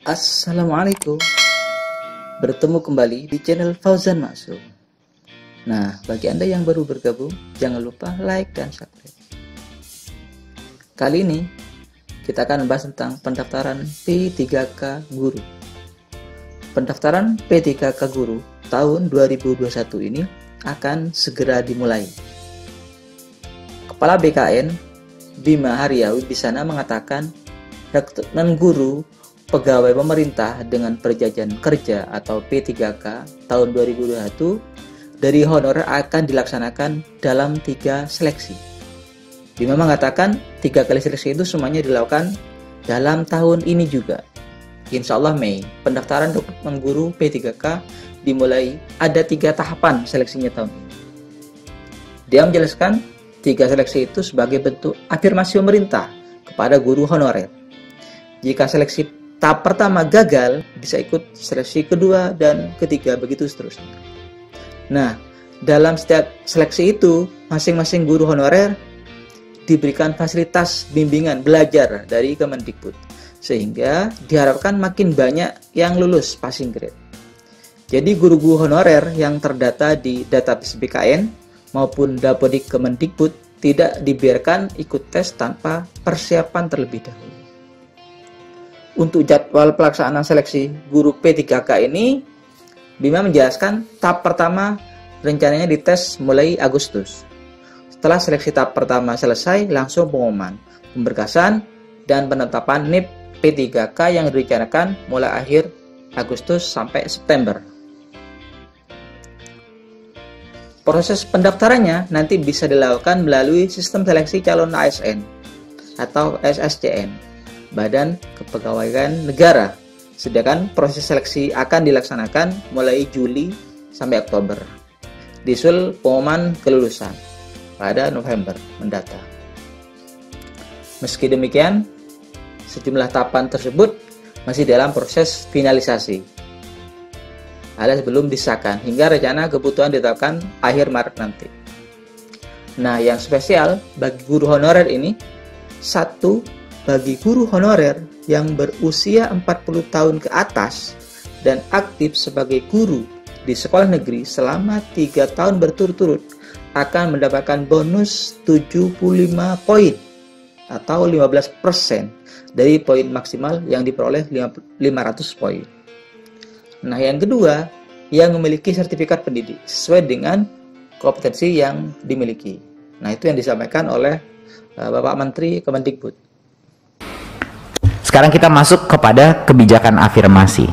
Assalamualaikum. Bertemu kembali di channel Fauzan Maksum. Nah, bagi Anda yang baru bergabung, jangan lupa like dan subscribe. Kali ini kita akan membahas tentang pendaftaran P3K Guru. Pendaftaran P3K Guru tahun 2021 ini akan segera dimulai. Kepala BKN Bima Haryawi di sana mengatakan rekrutmen guru pegawai pemerintah dengan perjanjian kerja atau P3K tahun 2021 dari honorer akan dilaksanakan dalam 3 seleksi. Bima mengatakan 3 kali seleksi itu semuanya dilakukan dalam tahun ini juga. Insya Allah Mei, pendaftaran rekrutmen guru P3K dimulai. Ada 3 tahapan seleksinya tahun ini. Dia menjelaskan 3 seleksi itu sebagai bentuk afirmasi pemerintah kepada guru honorer. Jika seleksi tahap pertama gagal, bisa ikut seleksi kedua dan ketiga, begitu seterusnya. Nah, dalam setiap seleksi itu, masing-masing guru honorer diberikan fasilitas bimbingan belajar dari Kemendikbud, sehingga diharapkan makin banyak yang lulus passing grade. Jadi guru-guru honorer yang terdata di database BKN maupun Dapodik Kemendikbud tidak dibiarkan ikut tes tanpa persiapan terlebih dahulu. Untuk jadwal pelaksanaan seleksi guru P3K ini, Bima menjelaskan tahap pertama rencananya dites mulai Agustus. Setelah seleksi tahap pertama selesai, langsung pengumuman, pemberkasan, dan penetapan NIP P3K yang direncanakan mulai akhir Agustus sampai September. Proses pendaftarannya nanti bisa dilakukan melalui sistem seleksi calon ASN atau SSCN, Badan Kepegawaian Negara. Sedangkan proses seleksi akan dilaksanakan mulai Juli sampai Oktober. Disusul pengumuman kelulusan pada November mendatang. Meski demikian, sejumlah tahapan tersebut masih dalam proses finalisasi, alias belum disahkan hingga rencana kebutuhan ditetapkan akhir Maret nanti. Nah, yang spesial bagi guru honorer ini, bagi guru honorer yang berusia 40 tahun ke atas dan aktif sebagai guru di sekolah negeri selama 3 tahun berturut-turut akan mendapatkan bonus 75 poin atau 15% dari poin maksimal yang diperoleh 500 poin. Nah, yang kedua, yang memiliki sertifikat pendidik sesuai dengan kompetensi yang dimiliki. Nah, itu yang disampaikan oleh Bapak Menteri Kemendikbud. Sekarang kita masuk kepada kebijakan afirmasi.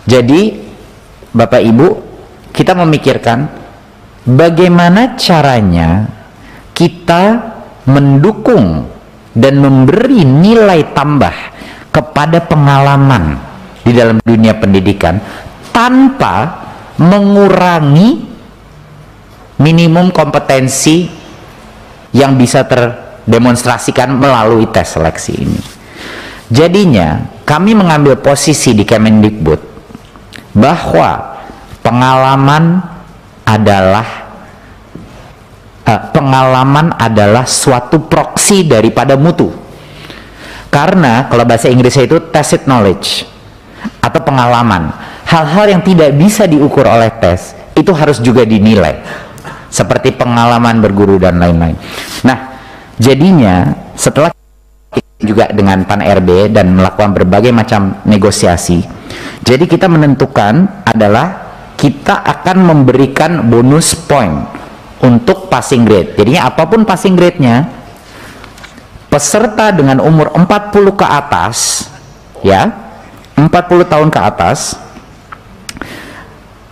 Jadi, Bapak Ibu, kita memikirkan bagaimana caranya kita mendukung dan memberi nilai tambah kepada pengalaman di dalam dunia pendidikan tanpa mengurangi minimum kompetensi yang bisa terdemonstrasikan melalui tes seleksi ini. Jadinya kami mengambil posisi di Kemendikbud bahwa pengalaman adalah suatu proksi daripada mutu. Karena kalau bahasa Inggrisnya itu tacit knowledge atau pengalaman, hal-hal yang tidak bisa diukur oleh tes itu harus juga dinilai, seperti pengalaman berguru dan lain-lain. Nah, jadinya setelah juga dengan Pan RB dan melakukan berbagai macam negosiasi, jadi kita menentukan adalah kita akan memberikan bonus point untuk passing grade. Jadinya apapun passing grade-nya, peserta dengan umur 40 ke atas, ya, 40 tahun ke atas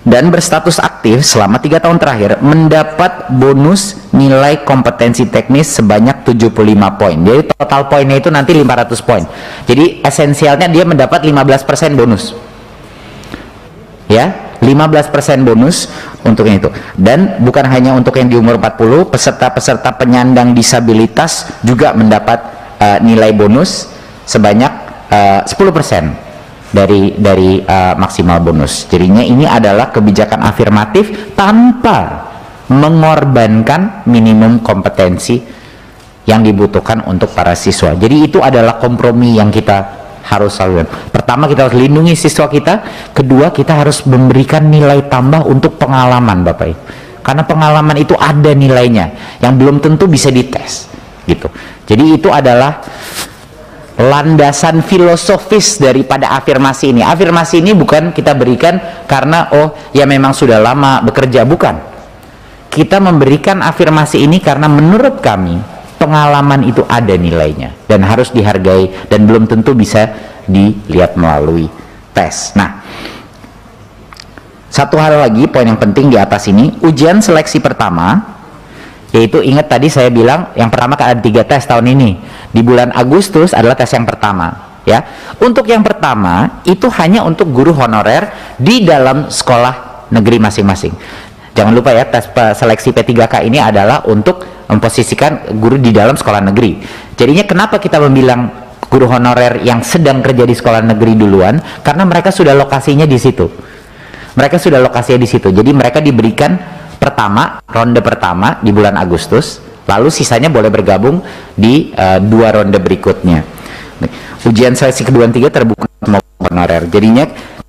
dan berstatus aktif selama 3 tahun terakhir mendapat bonus nilai kompetensi teknis sebanyak 75 poin. Jadi total poinnya itu nanti 500 poin. Jadi esensialnya dia mendapat 15% bonus. Ya, 15% bonus untuk itu. Dan bukan hanya untuk yang di umur 40, peserta-peserta penyandang disabilitas juga mendapat nilai bonus sebanyak 10% dari maksimal bonus. Jadinya ini adalah kebijakan afirmatif tanpa mengorbankan minimum kompetensi yang dibutuhkan untuk para siswa. Jadi itu adalah kompromi yang kita harus lakukan. Pertama, kita harus lindungi siswa kita. Kedua, kita harus memberikan nilai tambah untuk pengalaman, Bapak Ibu. Karena pengalaman itu ada nilainya yang belum tentu bisa dites, gitu. Jadi itu adalah landasan filosofis daripada afirmasi ini. Afirmasi ini bukan kita berikan karena oh ya memang sudah lama bekerja, bukan. Kita memberikan afirmasi ini karena menurut kami pengalaman itu ada nilainya dan harus dihargai dan belum tentu bisa dilihat melalui tes. Nah, satu hal lagi, poin yang penting di atas ini, ujian seleksi pertama, yaitu ingat tadi saya bilang yang pertama kan ada 3 tes tahun ini. Di bulan Agustus adalah tes yang pertama, ya. Untuk yang pertama itu hanya untuk guru honorer di dalam sekolah negeri masing-masing. Jangan lupa ya, tes seleksi P3K ini adalah untuk memposisikan guru di dalam sekolah negeri. Jadinya kenapa kita membilang guru honorer yang sedang kerja di sekolah negeri duluan? Karena mereka sudah lokasinya di situ. Mereka sudah lokasinya di situ. Jadi mereka diberikan ronde pertama di bulan Agustus, lalu sisanya boleh bergabung di 2 ronde berikutnya. Ujian seleksi kedua dan 3 terbuka semua honorer. Jadinya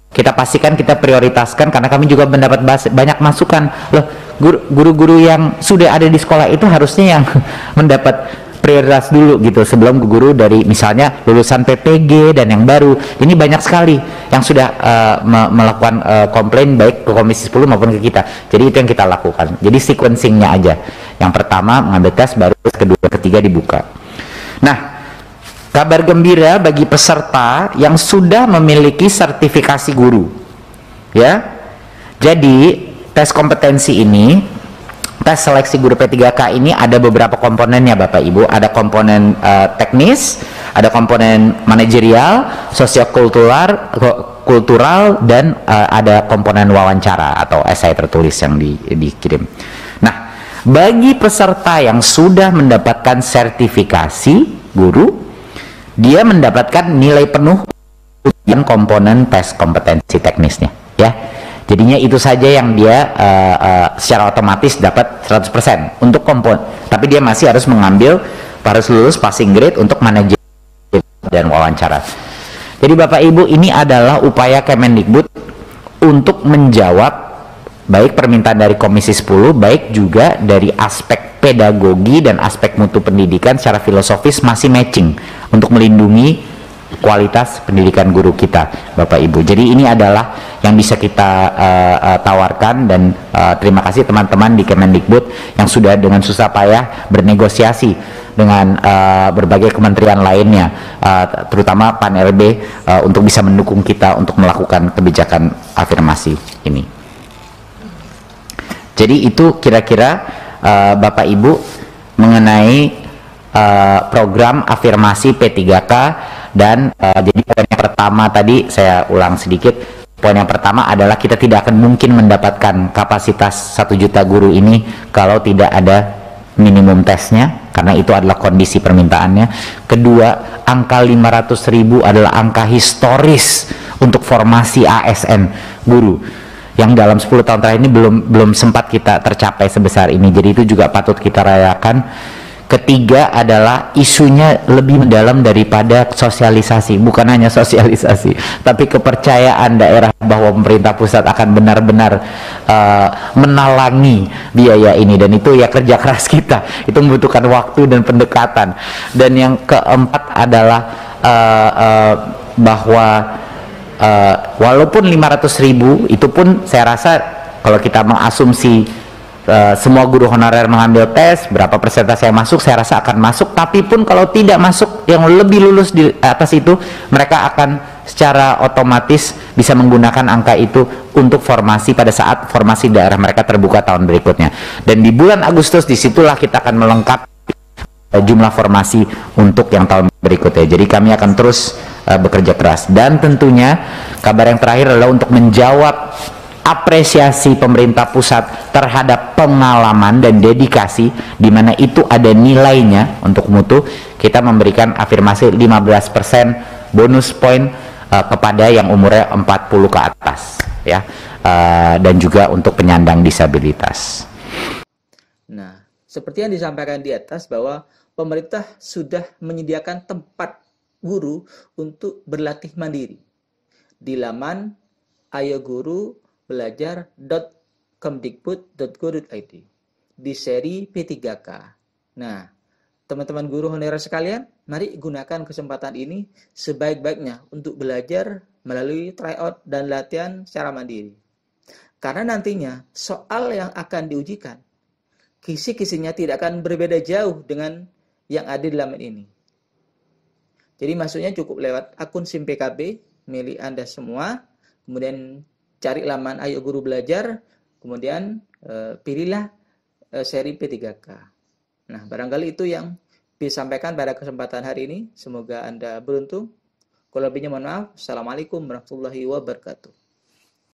kita pastikan, kita prioritaskan, karena kami juga mendapat banyak masukan. Loh, guru-guru yang sudah ada di sekolah itu harusnya yang mendapat prioritas dulu gitu, sebelum guru dari misalnya lulusan PPG dan yang baru. Ini banyak sekali yang sudah melakukan komplain baik ke Komisi 10 maupun ke kita. Jadi itu yang kita lakukan. Jadi sequencingnya aja. Yang pertama mengambil tes, baru kedua, ketiga dibuka. Nah, kabar gembira bagi peserta yang sudah memiliki sertifikasi guru, ya. Jadi tes kompetensi ini, tes seleksi guru P3K ini ada beberapa komponennya, Bapak Ibu. Ada komponen teknis, ada komponen manajerial, sosiokultural, dan ada komponen wawancara atau esai tertulis yang dikirim. Nah, bagi peserta yang sudah mendapatkan sertifikasi guru, dia mendapatkan nilai penuh yang komponen tes kompetensi teknisnya, ya. Jadinya itu saja yang dia secara otomatis dapat 100% untuk komponen. Tapi dia masih harus harus lulus passing grade untuk manajemen dan wawancara. Jadi Bapak Ibu, ini adalah upaya Kemendikbud untuk menjawab baik permintaan dari Komisi 10, baik juga dari aspek pedagogi dan aspek mutu pendidikan secara filosofis masih matching untuk melindungi kualitas pendidikan guru kita, Bapak Ibu. Jadi ini adalah yang bisa kita tawarkan, dan terima kasih teman-teman di Kemendikbud yang sudah dengan susah payah bernegosiasi dengan berbagai kementerian lainnya, terutama Pan RB, untuk bisa mendukung kita untuk melakukan kebijakan afirmasi ini. Jadi itu kira-kira Bapak Ibu mengenai program afirmasi P3K. Dan jadi poin yang pertama tadi saya ulang sedikit. Poin yang pertama adalah kita tidak akan mungkin mendapatkan kapasitas 1 juta guru ini kalau tidak ada minimum tesnya, karena itu adalah kondisi permintaannya. Kedua, angka 500.000 adalah angka historis untuk formasi ASN guru yang dalam 10 tahun terakhir ini belum sempat kita tercapai sebesar ini. Jadi itu juga patut kita rayakan. Ketiga adalah isunya lebih mendalam daripada sosialisasi, bukan hanya sosialisasi, tapi kepercayaan daerah bahwa pemerintah pusat akan benar-benar menalangi biaya ini, dan itu ya kerja keras kita, itu membutuhkan waktu dan pendekatan. Dan yang keempat adalah bahwa walaupun 500.000 itu pun saya rasa kalau kita mengasumsi semua guru honorer mengambil tes, berapa persentase yang masuk, saya rasa akan masuk. Tapi pun kalau tidak masuk, yang lebih lulus di atas itu, mereka akan secara otomatis bisa menggunakan angka itu untuk formasi pada saat formasi daerah mereka terbuka tahun berikutnya. Dan di bulan Agustus disitulah kita akan melengkapi jumlah formasi untuk yang tahun berikutnya. Jadi kami akan terus bekerja keras. Dan tentunya kabar yang terakhir adalah untuk menjawab apresiasi pemerintah pusat terhadap pengalaman dan dedikasi, di mana itu ada nilainya untuk mutu. Kita memberikan afirmasi 15% bonus poin kepada yang umurnya 40 ke atas, ya, dan juga untuk penyandang disabilitas. Nah, seperti yang disampaikan di atas bahwa pemerintah sudah menyediakan tempat guru untuk berlatih mandiri di laman ayoguru.belajar.kemdikbud.go.id di seri P3K. Nah, teman-teman guru honorer sekalian, mari gunakan kesempatan ini sebaik-baiknya untuk belajar melalui tryout dan latihan secara mandiri. Karena nantinya soal yang akan diujikan, kisi-kisinya tidak akan berbeda jauh dengan yang ada di laman ini. Jadi masuknya cukup lewat akun SIM PKB milik Anda semua, kemudian cari laman Ayo Guru Belajar, kemudian pilihlah seri P3K. Nah, barangkali itu yang disampaikan pada kesempatan hari ini. Semoga Anda beruntung. Kalau lebihnya mohon maaf. Assalamualaikum warahmatullahi wabarakatuh.